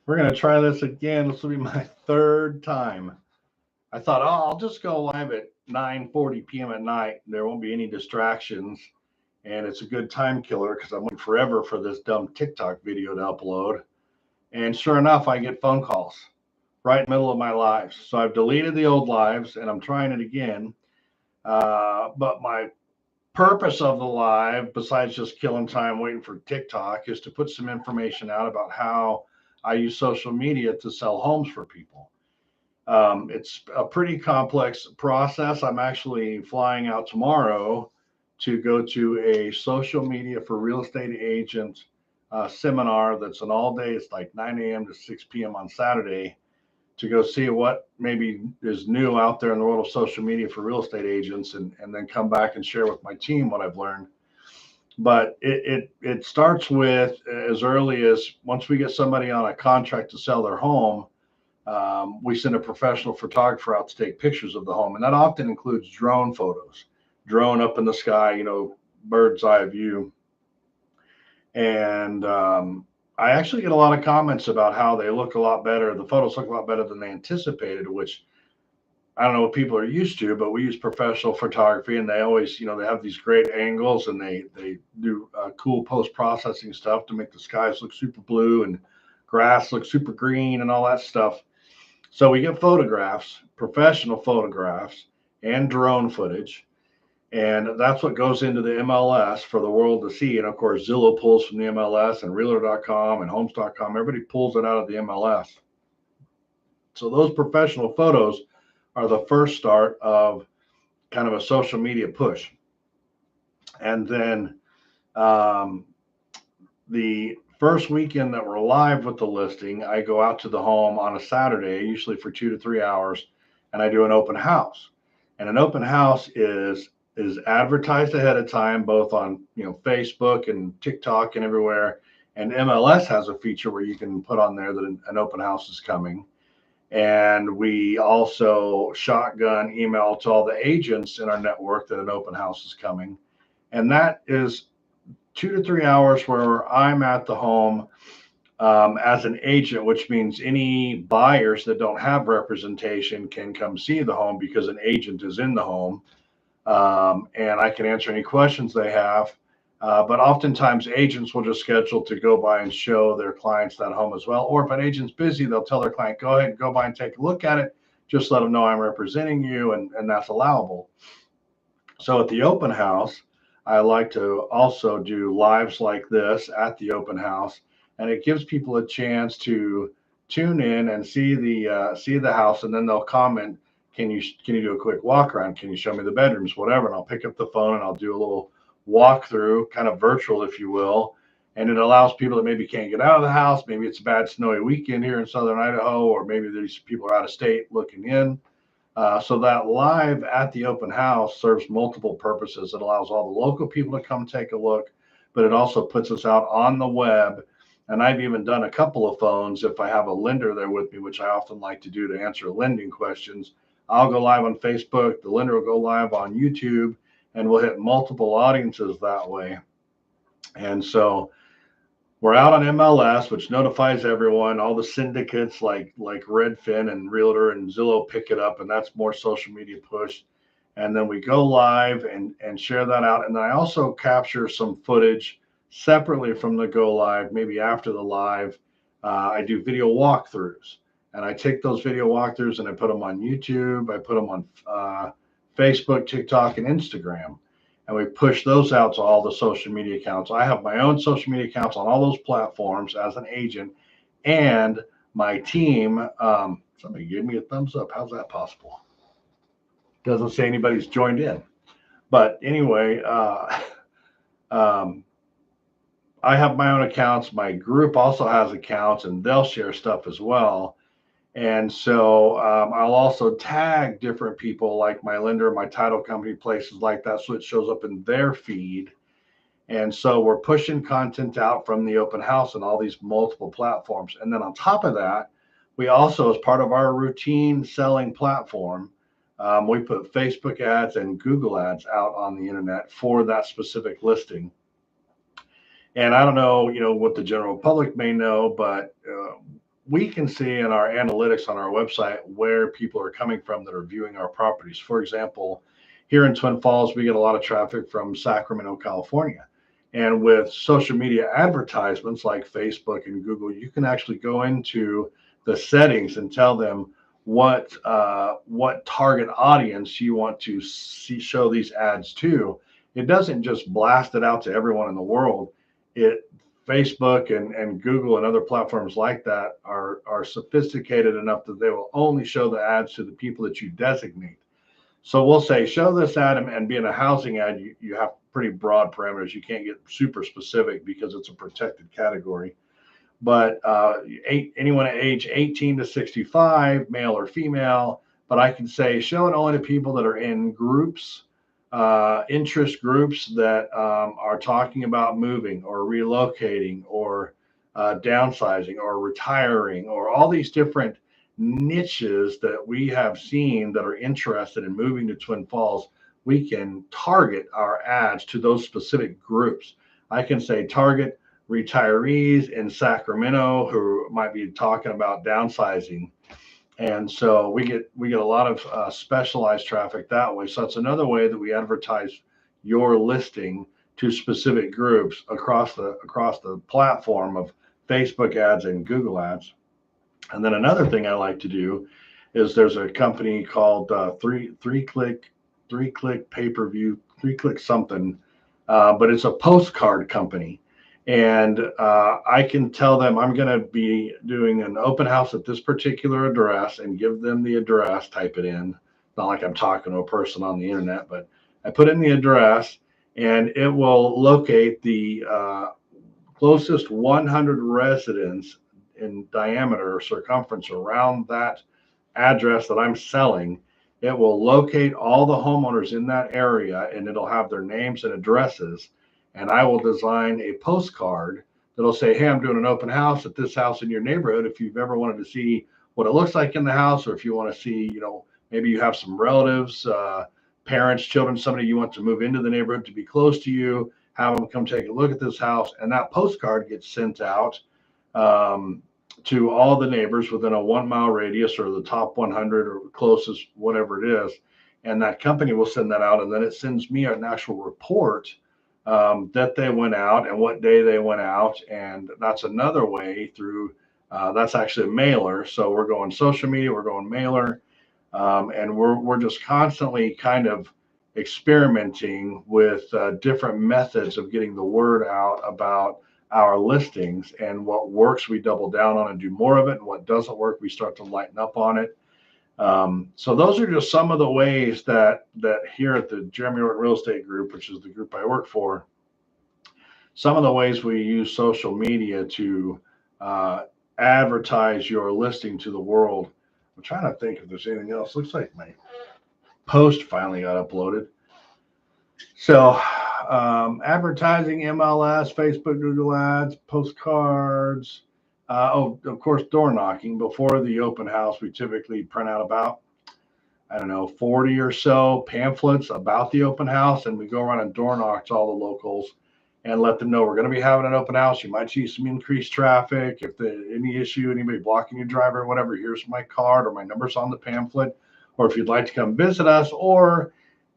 We're going to try this again. This will be my third time. I thought, oh, I'll just go live at 9:40 p.m. at night. There won't be any distractions. And it's a good time killer because I'm waiting forever for this dumb TikTok video to upload. And sure enough, I get phone calls right in the middle of my lives. So I've deleted the old lives and I'm trying it again. But my purpose of the live, besides just killing time waiting for TikTok, is to put some information out about how I use social media to sell homes for people. It's a pretty complex process. I'm actually flying out tomorrow to go to a social media for real estate agents seminar that's an all day. It's like 9 a.m. to 6 p.m. on Saturday to go see what maybe is new out there in the world of social media for real estate agents and then come back and share with my team what I've learned. But it starts with as early as once we get somebody on a contract to sell their home, we send a professional photographer out to take pictures of the home. And that often includes drone photos, drone up in the sky, bird's eye view. And I actually get a lot of comments about how they look a lot better. The photos look a lot better than they anticipated, which I don't know what people are used to, but we use professional photography and they always, they have these great angles and they do cool post-processing stuff to make the skies look super blue and grass look super green and all that stuff. So we get photographs, professional photographs and drone footage. And that's what goes into the MLS for the world to see. And of course, Zillow pulls from the MLS and realtor.com and homes.com. Everybody pulls it out of the MLS. So those professional photos are the first start of kind of a social media push. And then the first weekend that we're live with the listing, I go out to the home on a Saturday, usually for 2 to 3 hours, and I do an open house. And an open house is advertised ahead of time, both on Facebook and TikTok and everywhere. And MLS has a feature where you can put on there that an open house is coming. And we also shotgun email to all the agents in our network that an open house is coming. And that is 2 to 3 hours where I'm at the home as an agent, which means any buyers that don't have representation can come see the home because an agent is in the home. And I can answer any questions they have. But oftentimes agents will just schedule to go by and show their clients that home as well. Or if an agent's busy, they'll tell their client, go ahead and go by and take a look at it. Just let them know I'm representing you, and that's allowable. So at the open house, I like to also do lives like this at the open house. And it gives people a chance to tune in and see the house, and then they'll comment, can you do a quick walk around? Can you show me the bedrooms, whatever? And I'll pick up the phone and I'll do a little walkthrough, kind of virtual, if you will. And it allows people that maybe can't get out of the house. Maybe it's a bad snowy weekend here in southern Idaho, or maybe these people are out of state looking in. So that live at the open house serves multiple purposes. It allows all the local people to come take a look, but it also puts us out on the web. And I've even done a couple of phones if I have a lender there with me, which I often like to do to answer lending questions. I'll go live on Facebook, the lender will go live on YouTube, and we'll hit multiple audiences that way. And so we're out on MLS, which notifies everyone. All the syndicates like Redfin and Realtor and Zillow pick it up, and that's more social media push. And then we go live and share that out. And then I also capture some footage separately from the go live, maybe after the live. I do video walkthroughs. And I take those video walkthroughs and I put them on YouTube. I put them on Facebook, TikTok, and Instagram. And we push those out to all the social media accounts. I have my own social media accounts on all those platforms as an agent. And my team, somebody gave me a thumbs up. How's that possible? Doesn't say anybody's joined in. But anyway, I have my own accounts. My group also has accounts, and they'll share stuff as well. And so I'll also tag different people like my lender, my title company, places like that, so it shows up in their feed. And so we're pushing content out from the open house and all these multiple platforms. And then on top of that, we also, as part of our routine selling platform, we put Facebook ads and Google ads out on the internet for that specific listing. And I don't know, what the general public may know, but we can see in our analytics on our website where people are coming from that are viewing our properties. For example, here in Twin Falls, we get a lot of traffic from Sacramento, California. And with social media advertisements like Facebook and Google, you can actually go into the settings and tell them what target audience you want to show these ads to. It doesn't just blast it out to everyone in the world. Facebook and Google and other platforms like that are sophisticated enough that they will only show the ads to the people that you designate. So we'll say, show this ad, and being a housing ad, you have pretty broad parameters. You can't get super specific because it's a protected category. But anyone at age 18 to 65, male or female, but I can say, show it only to people that are in groups, interest groups that are talking about moving or relocating or downsizing or retiring, or all these different niches that we have seen that are interested in moving to Twin Falls. We can target our ads to those specific groups. I can say target retirees in Sacramento who might be talking about downsizing. And so we get a lot of specialized traffic that way. So it's another way that we advertise your listing to specific groups across the platform of Facebook ads and Google ads. And then another thing I like to do is there's a company called three click pay-per-view, 3-click something, but it's a postcard company. And I can tell them I'm going to be doing an open house at this particular address and give them the address, type it in. Not like I'm talking to a person on the internet, but I put in the address and it will locate the closest 100 residents in diameter or circumference around that address that I'm selling. It will locate all the homeowners in that area, and it'll have their names and addresses. And I will design a postcard that'll say, hey, I'm doing an open house at this house in your neighborhood. If you've ever wanted to see what it looks like in the house, or if you want to see, maybe you have some relatives, parents, children, somebody you want to move into the neighborhood to be close to you, have them come take a look at this house. And that postcard gets sent out to all the neighbors within a 1 mile radius, or the top 100 or closest, whatever it is. And that company will send that out. And then it sends me an actual report that they went out and what day they went out. And that's another way through, that's actually a mailer. So we're going social media, we're going mailer, and we're just constantly kind of experimenting with different methods of getting the word out about our listings. And what works, we double down on and do more of it. And what doesn't work, we start to lighten up on it. So those are just some of the ways that here at the Jeremy Orton Real Estate Group, which is the group I work for, some of the ways we use social media to advertise your listing to the world. I'm trying to think if there's anything else. Looks like my post finally got uploaded. So advertising, MLS, Facebook, Google ads, postcards. Of course, door knocking. Before the open house, we typically print out about, 40 or so pamphlets about the open house, and we go around and door knock to all the locals and let them know we're going to be having an open house. You might see some increased traffic. If there's any issue, anybody blocking your driveway or whatever, here's my card or my number's on the pamphlet. Or if you'd like to come visit us, or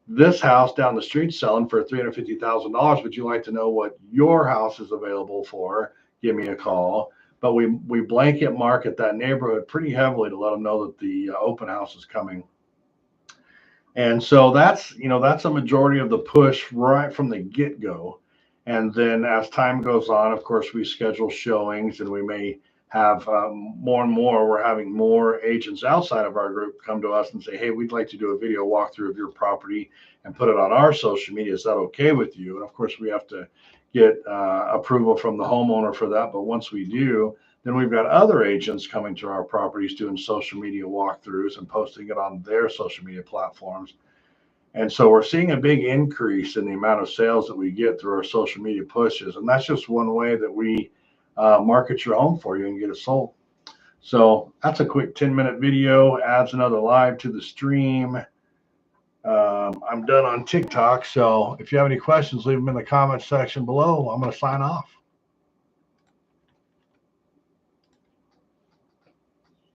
this house down the street selling for $350,000, would you like to know what your house is available for? Give me a call. But we blanket market that neighborhood pretty heavily to let them know that the open house is coming. And so that's a majority of the push right from the get-go. And then as time goes on, of course, we schedule showings, and we may have more and more. We're having more agents outside of our group come to us and say, hey, we'd like to do a video walkthrough of your property and put it on our social media. Is that okay with you? And of course, we have to get approval from the homeowner for that. But once we do, then we've got other agents coming to our properties doing social media walkthroughs and posting it on their social media platforms. And so we're seeing a big increase in the amount of sales that we get through our social media pushes. And that's just one way that we market your home for you and get it sold. So that's a quick 10-minute video, adds another live to the stream. I'm done on TikTok. So if you have any questions, leave them in the comment section below. I'm going to sign off.